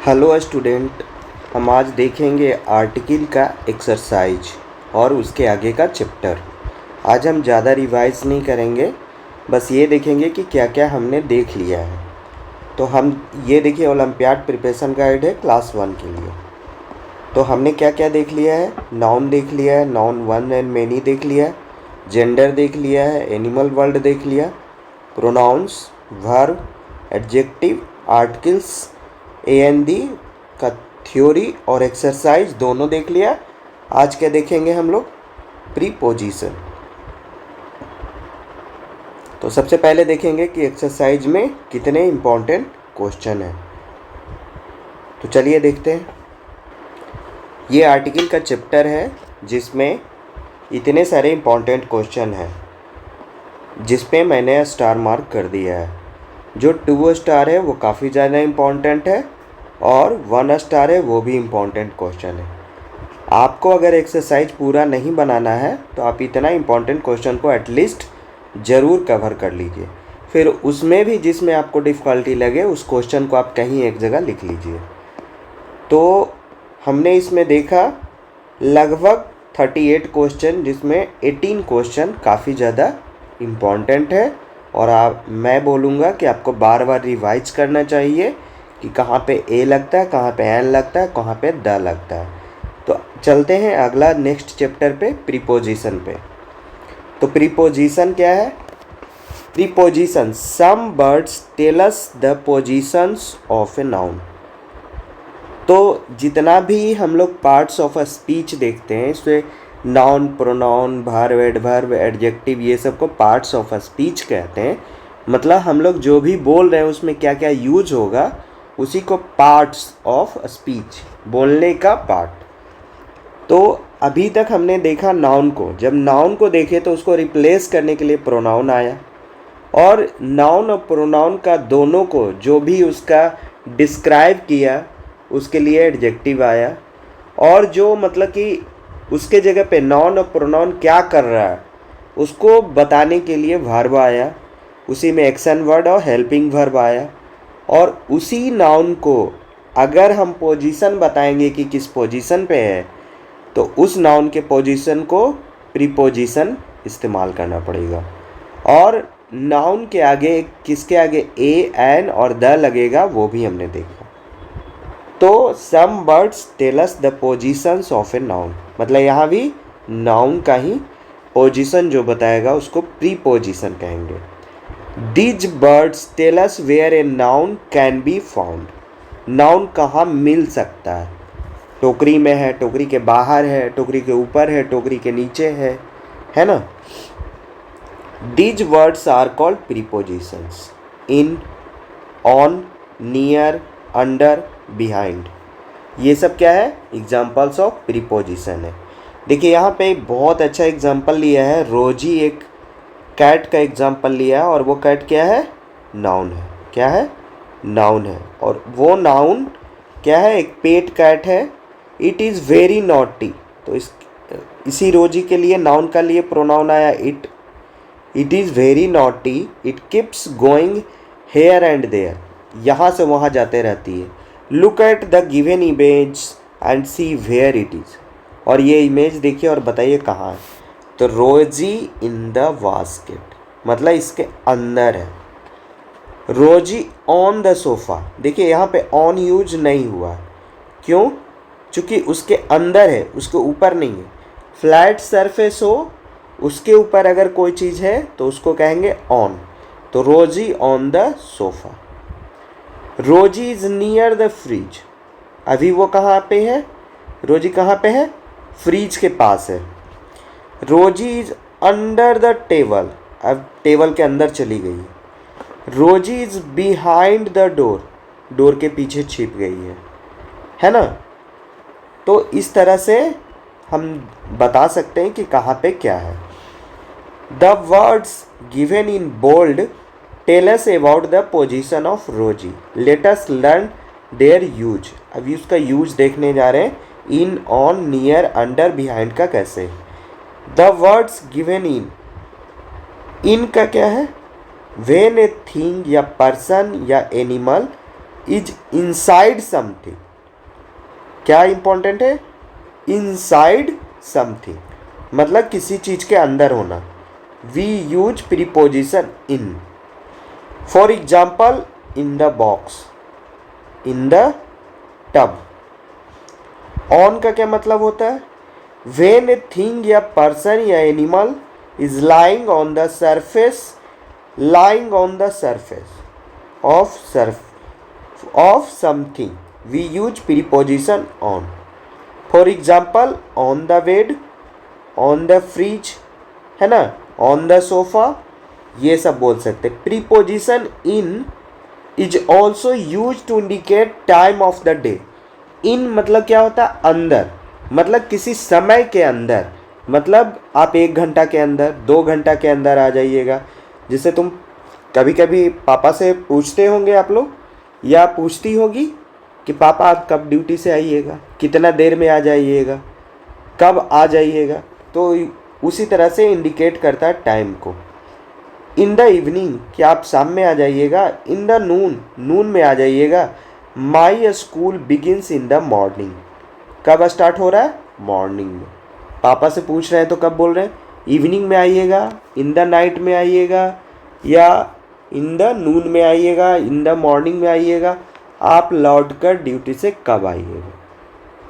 Hello student. हम आज देखेंगे आर्टिकल का एक्सरसाइज और उसके आगे का चैप्टर। आज हम ज़्यादा रिवाइज नहीं करेंगे, बस ये देखेंगे कि क्या क्या हमने देख लिया है। तो हम ये देखिए, ओलंपियाड प्रिपरेशन गाइड है क्लास 1 के लिए। तो हमने क्या क्या देख लिया है? नाउन देख लिया है, नाउन वन एंड मैनी देख लिया है, जेंडर देख लिया है, एनिमल वर्ल्ड देख लिया, pronounce, verb, adjective, articles, A N D का थ्योरी और एक्सरसाइज दोनों देख लिया। आज क्या देखेंगे हम लोग? प्रीपोजिशन। तो सबसे पहले देखेंगे कि एक्सरसाइज में कितने इम्पोर्टेंट क्वेश्चन हैं। तो चलिए देखते हैं। ये आर्टिकल का चैप्टर है जिसमें इतने सारे इम्पोर्टेंट क्वेश्चन हैं, जिस पे मैंने स्टार मार्क कर दिया है। जो 2 स्टार है वो काफ़ी ज़्यादा इम्पोर्टेंट है और 1 स्टार है वो भी इम्पोर्टेंट क्वेश्चन है। आपको अगर एक्सरसाइज पूरा नहीं बनाना है तो आप इतना इम्पोर्टेंट क्वेश्चन को एटलीस्ट ज़रूर कवर कर लीजिए। फिर उसमें भी जिसमें आपको डिफ़िकल्टी लगे उस क्वेश्चन को आप कहीं एक जगह लिख लीजिए। तो हमने इसमें देखा लगभग 38 क्वेश्चन, जिसमें 18 क्वेश्चन काफ़ी ज़्यादा इम्पॉर्टेंट है। और मैं बोलूँगा कि आपको बार बार रिवाइज करना चाहिए कि कहाँ पे ए लगता है, कहाँ पे एन लगता है, कहाँ पे द लगता है। तो चलते हैं अगला नेक्स्ट चैप्टर पे, प्रीपोजिशन पे। तो प्रीपोजिशन क्या है? Preposition, some words tell us the positions of a noun. तो जितना भी हम लोग पार्ट्स ऑफ अ स्पीच देखते हैं, इसमें noun, pronoun, verb, adverb, adjective, ये सब को पार्ट्स ऑफ अ स्पीच कहते हैं। मतलब हम लोग जो भी बोल रहे हैं उसमें क्या क्या यूज होगा, उसी को पार्ट्स ऑफ अ स्पीच, बोलने का पार्ट। तो अभी तक हमने देखा नाउन को। जब नाउन को देखे तो उसको रिप्लेस करने के लिए प्रोनाउन आया, और नाउन और प्रोनाउन का दोनों को जो भी उसका डिस्क्राइब किया उसके लिए एडजेक्टिव आया, और जो मतलब कि उसके जगह पे नाउन और प्रोनाउन क्या कर रहा है उसको बताने के लिए वर्ब आया। उसी में एक्शन वर्ड और हेल्पिंग वर्ब आया। और उसी नाउन को अगर हम पोजीशन बताएंगे कि किस पोजीशन पे है, तो उस नाउन के पोजीशन को प्रीपोजिशन इस्तेमाल करना पड़ेगा। और नाउन के आगे किसके आगे ए, एन और द लगेगा वो भी हमने देखा। तो some words tell us the positions of a noun, मतलब यहाँ भी नाउन का ही पोजीशन जो बताएगा उसको प्रीपोजिशन कहेंगे। These words tell us where a noun can be found. Noun कहाँ मिल सकता है? टोकरी में है, टोकरी के बाहर है, टोकरी के ऊपर है, टोकरी के नीचे है ना। These words are called prepositions. In, on, near, under, behind, ये सब क्या है? एग्जाम्पल्स ऑफ प्रीपोजिशन है। देखिए यहाँ पे बहुत अच्छा एग्जाम्पल लिया है। रोजी एक कैट का एग्जाम्पल लिया है, और वो कैट क्या है? नाउन है। क्या है? नाउन है। और वो नाउन क्या है? एक पेट कैट है। इट इज़ वेरी नॉटी, तो इसी रोजी के लिए नाउन का लिए प्रोनाउन आया it. It is very naughty, it keeps going here and there, यहाँ से वहाँ जाते रहती है। Look at the given image and see where it is, और ये इमेज देखिए और बताइए कहाँ है। तो रोजी इन द बास्केट, मतलब इसके अंदर है। रोजी ऑन द सोफ़ा, देखिए यहाँ पे ऑन यूज नहीं हुआ। क्यों? चूँकि उसके अंदर है, उसके ऊपर नहीं है। फ्लैट सरफेस हो, उसके ऊपर अगर कोई चीज़ है तो उसको कहेंगे ऑन। तो रोजी ऑन द सोफ़ा। रोजी इज़ नियर द फ्रिज, अभी वो कहाँ पे है? रोजी कहाँ पे है? फ्रिज के पास है। रोजी इज़ अंडर द टेबल, अब टेबल के अंदर चली गई है। रोजी is behind the door, door के पीछे छिप गई है ना। तो इस तरह से हम बता सकते हैं कि कहाँ पे क्या है। The words given in bold tell us about the position of Rosie, let us learn their use. अभी उसका यूज देखने जा रहे हैं। In, on, near, under, behind का कैसे। द वर्ड्स गिवन इन का क्या है? व्हेन ए थिंग या पर्सन या एनिमल इज इनसाइड समथिंग। क्या इंपॉर्टेंट है? इनसाइड समथिंग, मतलब किसी चीज के अंदर होना। We use preposition in. For example, in the box, in the tub. On का क्या मतलब होता है? वेन ए थिंग या पर्सन या animal is lying on the surface, lying on the surface of something, we use preposition on. For example, on the bed, on the fridge, है ना, on the sofa, ये सब बोल सकते। Preposition in is also use to indicate time of the day. In मतलब क्या होता है? अंदर, मतलब किसी समय के अंदर। मतलब आप 1 घंटा के अंदर, 2 घंटा के अंदर आ जाइएगा। जिसे तुम कभी कभी पापा से पूछते होंगे आप लोग, या पूछती होगी कि पापा आप कब ड्यूटी से आइएगा, कितना देर में आ जाइएगा, कब आ जाइएगा। तो उसी तरह से इंडिकेट करता है टाइम को। इन द इवनिंग, कि आप शाम में आ जाइएगा। इन द नून, नून में आ जाइएगा। My school begins in the morning, कब स्टार्ट हो रहा है? मॉर्निंग में। पापा से पूछ रहे हैं तो कब बोल रहे हैं? इवनिंग में आइएगा, इन द नाइट में आइएगा, या इन द नून में आइएगा, इन द मॉर्निंग में आइएगा। आप लौट कर ड्यूटी से कब आइएगा।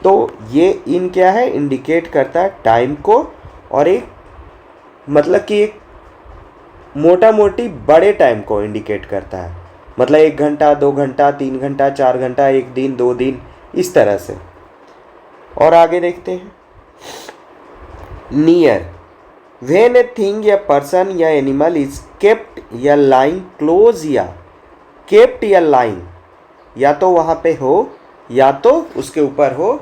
तो ये इन क्या है? इंडिकेट करता है टाइम को, और एक मतलब कि एक मोटा मोटी बड़े टाइम को इंडिकेट करता है। मतलब 1 घंटा, 2 घंटा, 3 घंटा, 4 घंटा, 1 दिन, 2 दिन, इस तरह से। और आगे देखते हैं। नियर, व्हेन ए थिंग या पर्सन या एनिमल इज केप्ट या लाइंग क्लोज, या केप्ट या लाइंग, या तो वहाँ पे हो या तो उसके ऊपर हो।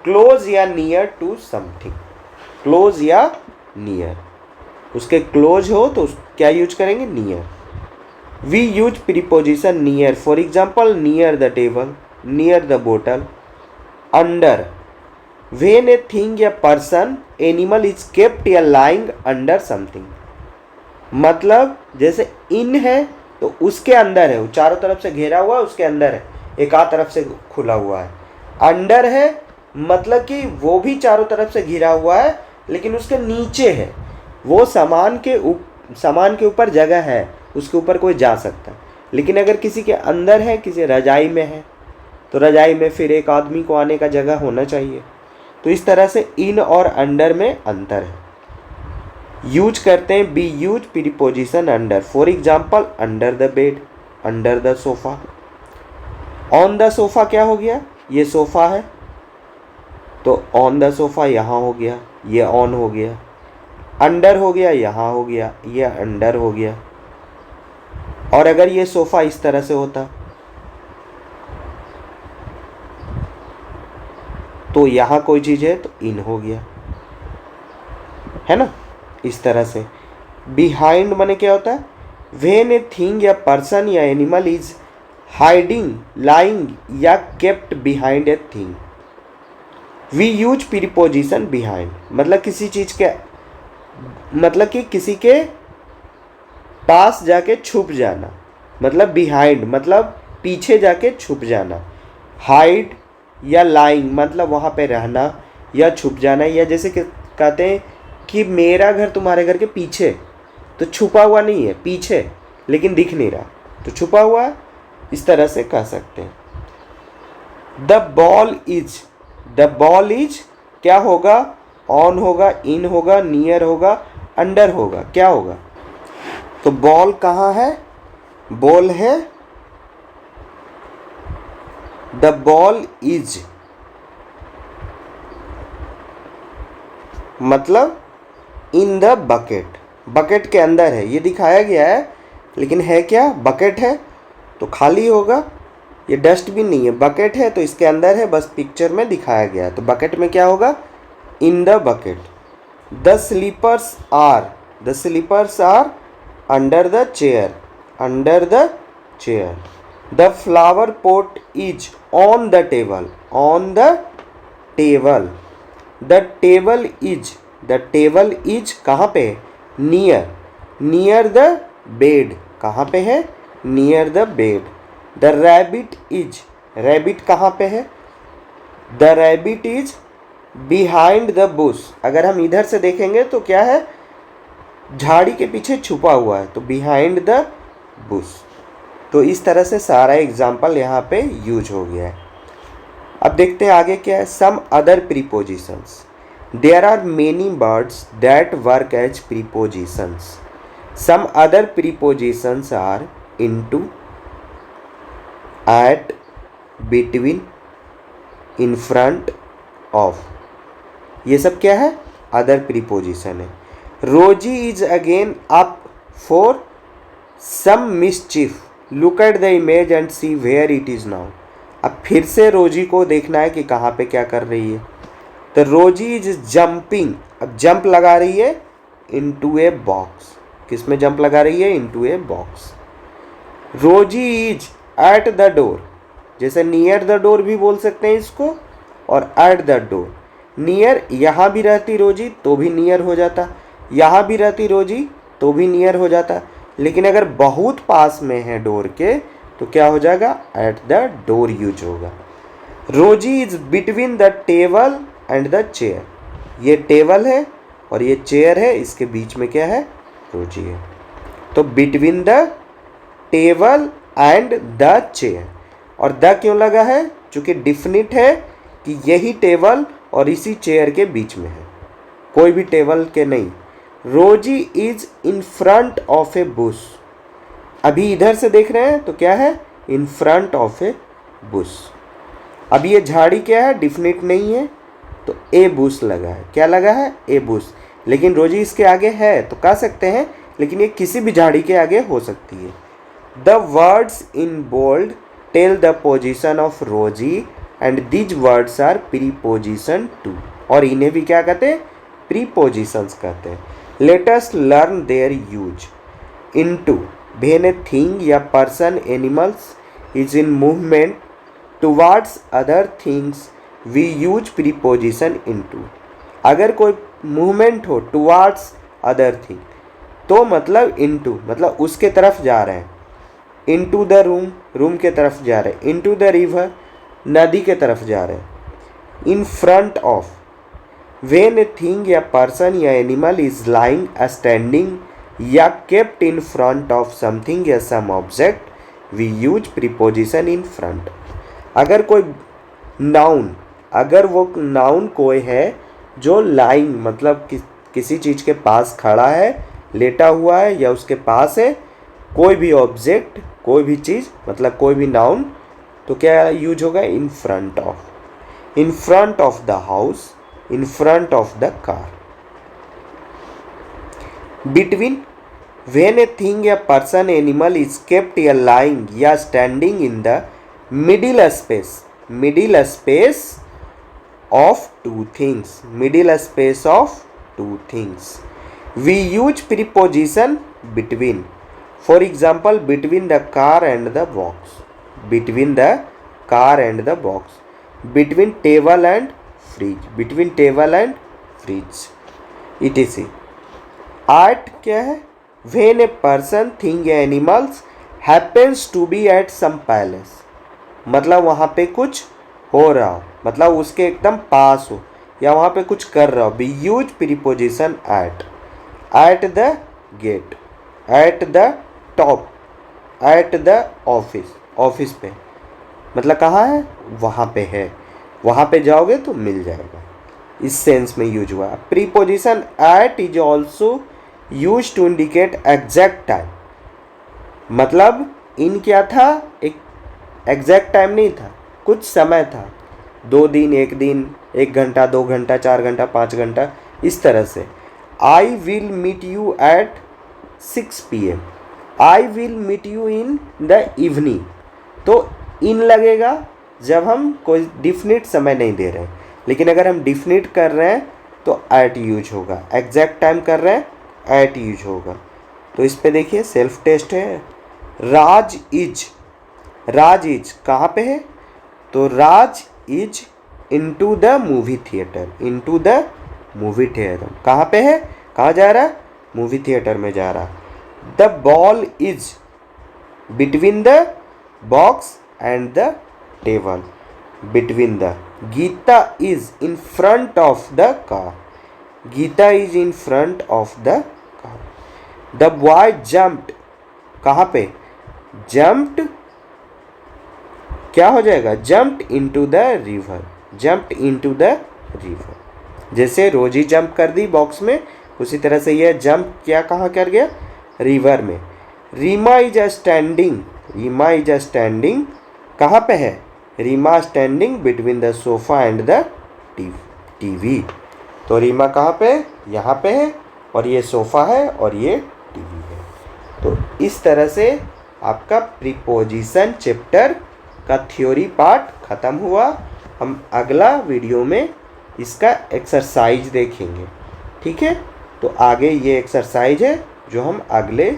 क्लोज या नियर टू समथिंग, क्लोज या नियर, उसके क्लोज हो तो क्या यूज करेंगे? Near. We use preposition near. For example, near the table, near the bottle. Under, when a thing या पर्सन एनिमल इज केप्ट या लाइंग अंडर समथिंग। मतलब जैसे इन है तो उसके अंदर है, वो चारों तरफ से घेरा हुआ है, उसके अंदर है, एक आध तरफ से खुला हुआ है। अंडर है मतलब कि वो भी चारों तरफ से घिरा हुआ है लेकिन उसके नीचे है, वो सामान के ऊपर जगह है, उसके ऊपर कोई जा सकता है। लेकिन अगर किसी के अंदर है, किसी रजाई में है, तो रजाई में फिर एक आदमी को आने का जगह होना चाहिए। तो इस तरह से इन और अंडर में अंतर है। यूज करते हैं B use preposition under. For example, under the bed, under the sofa. On the sofa क्या हो गया? ये सोफा है तो ऑन द सोफा यहाँ हो गया, ये ऑन हो गया। अंडर हो गया, यहाँ हो गया, ये अंडर हो गया। और अगर ये सोफा इस तरह से होता तो यहाँ कोई चीज़ है तो इन हो गया, है ना, इस तरह से। बिहाइंड माने क्या होता है? व्हेन ए थिंग या पर्सन या एनिमल इज हाइडिंग, लाइंग या kept behind a thing. We use preposition behind, मतलब किसी चीज के, मतलब कि किसी के पास जाके छुप जाना। मतलब बिहाइंड मतलब पीछे जाके छुप जाना। हाइड या लाइंग मतलब वहाँ पे रहना या छुप जाना। या जैसे कि कहते हैं कि मेरा घर तुम्हारे घर के पीछे, तो छुपा हुआ नहीं है, पीछे, लेकिन दिख नहीं रहा तो छुपा हुआ है, इस तरह से कह सकते हैं। द बॉल इज क्या होगा? ऑन होगा, इन होगा, नियर होगा, अंडर होगा, क्या होगा? तो बॉल कहाँ है? बॉल है, द बॉल इज मतलब इन द बकेट, बकेट के अंदर है, ये दिखाया गया है लेकिन है क्या? बकेट है तो खाली होगा, ये डस्टबिन नहीं है, बकेट है तो इसके अंदर है, बस पिक्चर में दिखाया गया है। तो बकेट में क्या होगा? In the bucket. The slippers are under the chair, under the chair. The flower pot is on the table, on the table. The table is कहाँ पे है? नियर द बेड, कहाँ पे है? Near the bed. The rabbit is, rabbit कहाँ पे है? The rabbit is behind the bush. अगर हम इधर से देखेंगे तो क्या है? झाड़ी के पीछे छुपा हुआ है, तो बिहाइंड द बुश। तो इस तरह से सारा एग्जाम्पल यहाँ पे यूज हो गया है। अब देखते हैं आगे क्या है। Some other prepositions, there are many words that work as prepositions. Some other prepositions are into, at, between, in front of. ये सब क्या है? अदर प्रीपोजिशन है। Rosie is again up for some mischief, look at the image and see where it is now. अब फिर से रोजी को देखना है कि कहाँ पे क्या कर रही है। तो रोजी इज जंपिंग, अब जंप लगा रही है इनटू ए बॉक्स। किस में जंप लगा रही है? Into a box. रोजी इज एट द डोर, जैसे नियर द डोर भी बोल सकते हैं इसको, और एट द डोर। नियर, यहाँ भी रहती रोजी तो भी नियर हो जाता, यहाँ भी रहती रोजी तो भी नियर हो जाता, लेकिन अगर बहुत पास में है डोर के तो क्या हो जाएगा? एट द डोर यूज होगा। रोजी is between the table and the chair, ये टेबल है और ये चेयर है, इसके बीच में क्या है? रोजी है। तो between the table and the chair, और द क्यों लगा है? चूंकि डिफिनिट है कि यही टेबल और इसी चेयर के बीच में है, कोई भी टेबल के नहीं। रोजी is in front of A Bush, अभी इधर से देख रहे हैं तो क्या है? इन फ्रंट ऑफ ए बुश। अब ये झाड़ी क्या है? डिफिनिट नहीं है, तो ए बुश लगा है। क्या लगा है? ए बुश। लेकिन रोजी इसके आगे है तो कह सकते हैं, लेकिन ये किसी भी झाड़ी के आगे हो सकती है। The words in bold tell the position of Rosy and these words are preposition too, और इन्हें भी क्या कहते हैं? प्रीपोजिशंस कहते हैं। Let us learn their use. Into, when a thing या person animals is in movement towards other things we use preposition into. अगर कोई मूवमेंट हो टुवार्ड्स अदर थिंग तो मतलब इनटू, मतलब उसके तरफ जा रहे हैं। इनटू द रूम, रूम के तरफ जा रहे हैं। इनटू द रिवर, नदी के तरफ जा रहे हैं। In front of, when a thing या पर्सन या एनिमल इज लाइंग, स्टैंडिंग या kept in front of something या some object we use preposition in front. अगर कोई नाउन, अगर वो नाउन कोई है जो लाइंग मतलब किसी चीज़ के पास खड़ा है, लेटा हुआ है या उसके पास है, कोई भी ऑब्जेक्ट, कोई भी चीज़ मतलब कोई भी नाउन, तो क्या यूज होगा? In front of. In front of the house, in front of the car. Between, when a thing या पर्सन एनिमल इज केप्ट या लाइंग या standing in the middle space, middle space of two things, middle space of two things we use preposition between. For example, between the car and the box, between the car and the box. Between table and fridge, between table and fridge, etc. At क्या है? When a person, thing या animals happens to be at some place, मतलब वहाँ पे कुछ हो रहा हो, मतलब उसके एकदम पास हो या वहाँ पे कुछ कर रहा हो। We use preposition at. At the gate, at the top, at the office, office पे मतलब कहाँ है? वहाँ पे है, वहाँ पे जाओगे तो मिल जाएगा, इस सेंस में यूज हुआ। Preposition at is also use to indicate exact time, मतलब इन क्या था? एक एग्जैक्ट टाइम नहीं था, कुछ समय था, 2 दिन, 1 दिन, 1 घंटा, 2 घंटा, 4 घंटा, 5 घंटा, इस तरह से। I will meet you at 6 PM, I will meet you in the evening. तो इन लगेगा जब हम कोई डिफिनिट समय नहीं दे रहे हैं, लेकिन अगर हम डिफिनिट कर रहे हैं तो एट यूज होगा। एग्जैक्ट टाइम कर रहे हैं, एट यूज होगा। तो इस पे देखिए सेल्फ टेस्ट है। राज इज, राज इज कहाँ पे है? तो Raj is into the movie theatre, into the movie theatre कहाँ पे है? कहाँ जा रहा है? मूवी थिएटर में जा रहा है। The ball is between the box and the table between the. Geeta is in front of the car. Geeta is in front of the car. The boy jumped, कहाँ पे? जम्प्ड क्या हो जाएगा? Jumped into the river. Jumped into the river. जैसे Rosie jump कर the box में, उसी तरह से यह जंप क्या कहाँ कर गया? रिवर में। Reema is a standing. Reema is a standing कहाँ पे है? Reema standing between the sofa and the TV. तो रीमा कहाँ पे? यहाँ पे है, और ये सोफ़ा है और ये टीवी है। तो इस तरह से आपका प्रीपोजिशन चैप्टर का थ्योरी पार्ट ख़त्म हुआ। हम अगला वीडियो में इसका एक्सरसाइज देखेंगे, ठीक है? तो आगे ये एक्सरसाइज है जो हम अगले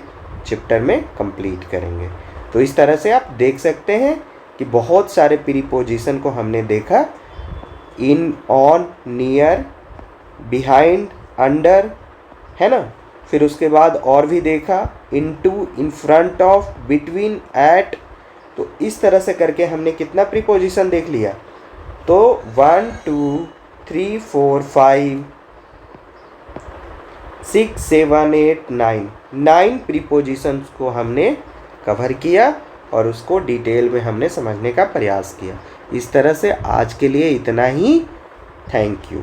चैप्टर में कंप्लीट करेंगे। तो इस तरह से आप देख सकते हैं कि बहुत सारे प्रीपोजिशन को हमने देखा। In, on, near, behind, under, है ना? फिर उसके बाद और भी देखा, into, in front of, between, at. तो इस तरह से करके हमने कितना प्रीपोजिशन देख लिया? तो 1 2 3 4 5 6 7 8 9 प्रीपोजिशंस को हमने कवर किया और उसको डिटेल में हमने समझने का प्रयास किया। इस तरह से आज के लिए इतना ही। Thank you.